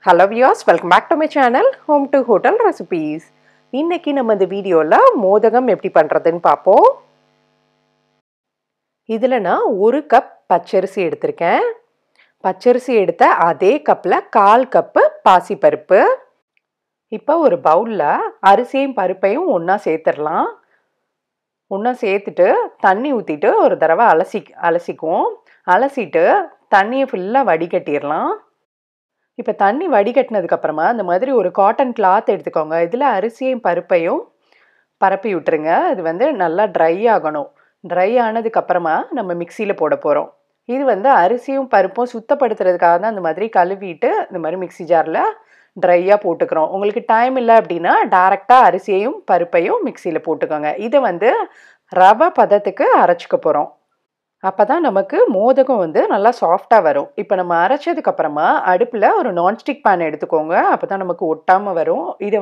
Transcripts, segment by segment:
Hello viewers, welcome back to my channel Home to Hotel Recipes. இன்னைக்கு நம்ம இந்த வீடியோல மோதகம் எப்படி பண்றதுன்னு பாப்போம். இதுல நான் 1 கப் பச்சரிசி எடுத்திருக்கேன். பச்சரிசி எடுத்த அதே கப்ல 1/4 கப் பாசிப்பருப்பு. இப்போ ஒரு பவுல்ல அரிசியும் பருப்பையும் ஒண்ணா சேர்த்துறலாம். ஒண்ணா சேர்த்துட்டு தண்ணி ஊத்திட்டு ஒரு தடவை அலசிக்குவோம். அலசிட்டு தண்ணியை ஃபுல்லா வடிகட்டிரலாம். இப்போ தண்ணி வடிகட்டினதுக்கு அப்புறமா இந்த மாதிரி ஒரு காட்டன் கிளாத் எடுத்துக்கோங்க. இதில் அரிசியும் பருப்பையும் பரப்பி விட்டுருங்க. இது வந்து நல்லா ட்ரை ஆகணும். ட்ரை ஆனதுக்கு அப்புறமா நம்ம மிக்சியில் போட போகிறோம். இது அரிசியும் பருப்பும் சுத்தப்படுத்துறதுக்காக தான் இந்த மாதிரி கழுவிட்டு இந்த மாதிரி மிக்சி ஜாரில் ட்ரையாக போட்டுக்கிறோம். உங்களுக்கு டைம் இல்லை அப்படின்னா டைரெக்டாக அரிசியையும் பருப்பையும் மிக்சியில் போட்டுக்கோங்க. இதை ரவை பதத்துக்கு அரைச்சிக்க போகிறோம். அப்போ தான் நமக்கு மோதகம் நல்லா சாஃப்டாக வரும். இப்போ நம்ம அரைச்சதுக்கு அப்புறமா அடுப்பில் ஒரு நான்ஸ்டிக் பேன் எடுத்துக்கோங்க. அப்போ தான் நமக்கு ஒட்டாமல் வரும். இதை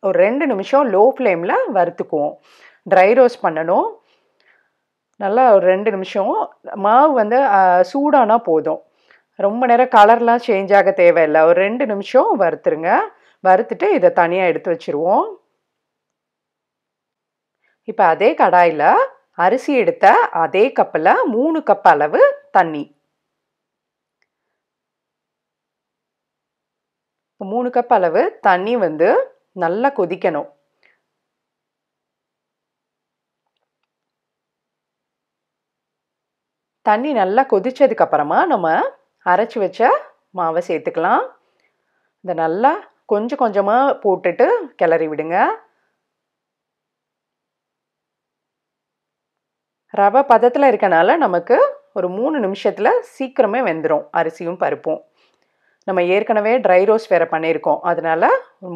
ஒரு 2 நிமிஷம் லோ ஃப்ளேமில் வறுத்துக்குவோம். ட்ரை ரோஸ்ட் பண்ணணும். நல்லா ஒரு 2 நிமிஷம். மாவு சூடானா போதும். ரொம்ப நேரம் கலர்லாம் சேஞ்ச் ஆக தேவையில்லை. ஒரு 2 நிமிஷம் வறுத்துருங்க. வறுத்துட்டு இதை தனியாக எடுத்து வச்சுருவோம். இப்போ அதே கடாயில் அரிசி எடுத்த அதே கப்பில் 3 கப் அளவு தண்ணி. 3 கப் அளவு தண்ணி நல்லா கொதிக்கணும். தண்ணி நல்லா கொதிச்சதுக்கு அப்புறமா நம்ம அரைச்சி வச்ச மாவை சேர்த்துக்கலாம். இதை நல்லா கொஞ்சம் கொஞ்சமாக போட்டுட்டு கிளறி விடுங்க. ரவை பதத்தில் இருக்கனால நமக்கு ஒரு 3 நிமிஷத்தில் சீக்கிரமே வெந்துடும் அரிசியும் பருப்பும். நம்ம ஏற்கனவே ட்ரை ரோஸ்ட் வேறு பண்ணியிருக்கோம். அதனால்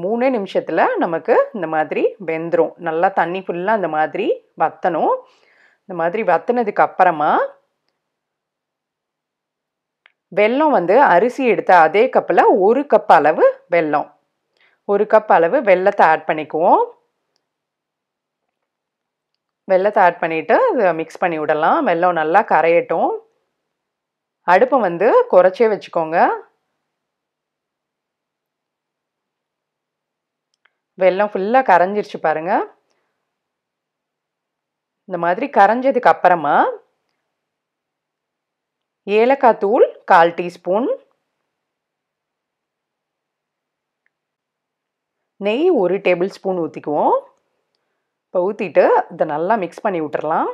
3 நிமிஷத்தில் நமக்கு இந்த மாதிரி வெந்துடும். நல்லா தண்ணி ஃபுல்லாக இந்த மாதிரி வற்றணும். இந்த மாதிரி வற்றினதுக்கு அப்புறமா வெல்லம் அரிசி எடுத்த அதே கப்பில் 1 கப் அளவு வெல்லம். 1 கப் அளவு வெல்லத்தை ஆட் பண்ணிக்குவோம். வெல்லத்தை ஆட் பண்ணிவிட்டு அதை மிக்ஸ் பண்ணி விடலாம். வெல்லம் நல்லா கரையட்டும். அடுப்பை குறைச்சே வச்சுக்கோங்க. வெல்லம் ஃபுல்லாக கரைஞ்சிருச்சு பாருங்கள். இந்த மாதிரி கரைஞ்சதுக்கு அப்புறமா ஏலக்காய் தூள் 1/4 டீஸ்பூன், நெய் 1 டேபிள் ஸ்பூன் ஊற்றிக்குவோம். இப்போ ஊற்றிட்டு இதை நல்லா மிக்ஸ் பண்ணி விட்டுறலாம்.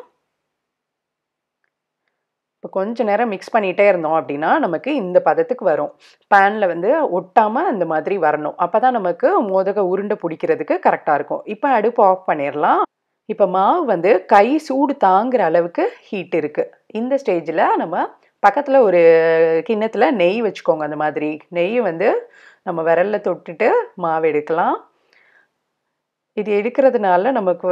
இப்போ கொஞ்ச நேரம் மிக்ஸ் பண்ணிகிட்டே இருந்தோம் அப்படின்னா நமக்கு இந்த பதத்துக்கு வரும். பேனில் ஒட்டாமல் இந்த மாதிரி வரணும். அப்போ தான் நமக்கு மோதக உருண்டை பிடிக்கிறதுக்கு கரெக்டாக இருக்கும். இப்போ அடுப்பு ஆஃப் பண்ணிடலாம். இப்போ மாவு கை சூடு தாங்குகிற அளவுக்கு ஹீட் இருக்குது. இந்த ஸ்டேஜில் நம்ம பக்கத்தில் ஒரு கிண்ணத்தில் நெய் வச்சுக்கோங்க. அந்த மாதிரி நெய் நம்ம விரலில் தொட்டுட்டு மாவு எடுக்கலாம். இது எடுக்கிறதுனால நமக்கு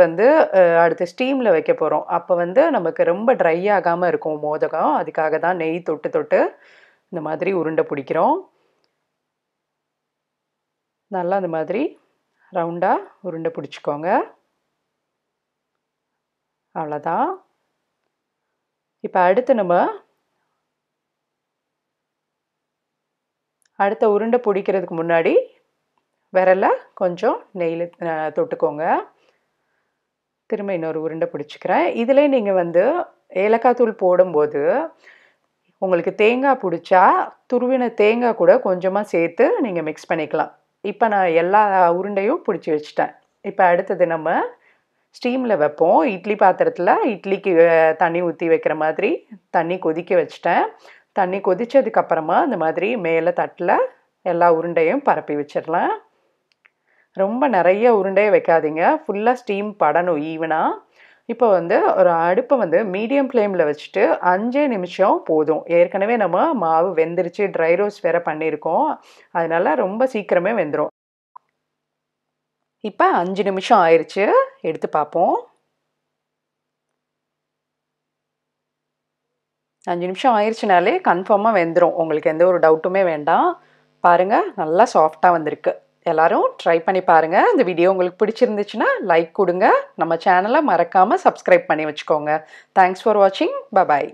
அடுத்து ஸ்டீமில் வைக்க போகிறோம். அப்போ நமக்கு ரொம்ப ட்ரை ஆகாமல் இருக்கும் மோதகம். அதுக்காக தான் நெய் தொட்டு தொட்டு இந்த மாதிரி உருண்டை பிடிக்கிறோம். நல்லா இந்த மாதிரி ரவுண்டாக உருண்டை பிடிச்சிக்கோங்க. அவ்வளோதான். இப்போ அடுத்த உருண்டை பிடிக்கிறதுக்கு முன்னாடி விரலை கொஞ்சம் நெய்யில் தொட்டுக்கோங்க. திரும்ப இன்னொரு உருண்டை பிடிச்சிக்கிறேன். இதில் நீங்கள் ஏலக்காய் தூள் போடும்போது உங்களுக்கு தேங்காய் பிடிச்சா துருவின தேங்காய் கூட கொஞ்சமாக சேர்த்து நீங்கள் மிக்ஸ் பண்ணிக்கலாம். இப்போ நான் எல்லா உருண்டையும் பிடிச்சி வச்சிட்டேன். இப்போ அடுத்தது நம்ம ஸ்டீமில் வைப்போம். இட்லி பாத்திரத்தில் இட்லிக்கு தண்ணி ஊற்றி வைக்கிற மாதிரி தண்ணி கொதிக்க வச்சிட்டேன். தண்ணி கொதித்ததுக்கப்புறமா இந்த மாதிரி மேலே தட்டில் எல்லா உருண்டையும் பரப்பி வச்சிடலாம். ரொம்ப நிறைய உருண்டையை வைக்காதீங்க. ஃபுல்லாக ஸ்டீம் படணும் ஈவனாக. இப்போ ஒரு அடுப்பை மீடியம் ஃப்ளேமில் வச்சுட்டு 5 நிமிஷம் போதும். ஏற்கனவே நம்ம மாவு வெந்துருச்சு. ட்ரை ரோஸ்ட் வேறு பண்ணியிருக்கோம். அதனால ரொம்ப சீக்கிரமே வெந்துடும். இப்போ 5 நிமிஷம் ஆயிடுச்சு. எடுத்து பார்ப்போம். 5 நிமிஷம் ஆயிடுச்சுனாலே கன்ஃபார்மாக வெந்துடும். உங்களுக்கு எந்த ஒரு டவுட்டுமே வேண்டாம். பாருங்கள், நல்லா சாஃப்டாக வந்திருக்கு. எல்லாரும் ட்ரை பண்ணி பாருங்கள். இந்த வீடியோ உங்களுக்கு பிடிச்சிருந்துச்சுன்னா லைக் கொடுங்க. நம்ம சேனலை மறக்காமல் சப்ஸ்கிரைப் பண்ணி வச்சுக்கோங்க. தேங்க்ஸ் ஃபார் வாட்சிங். பை.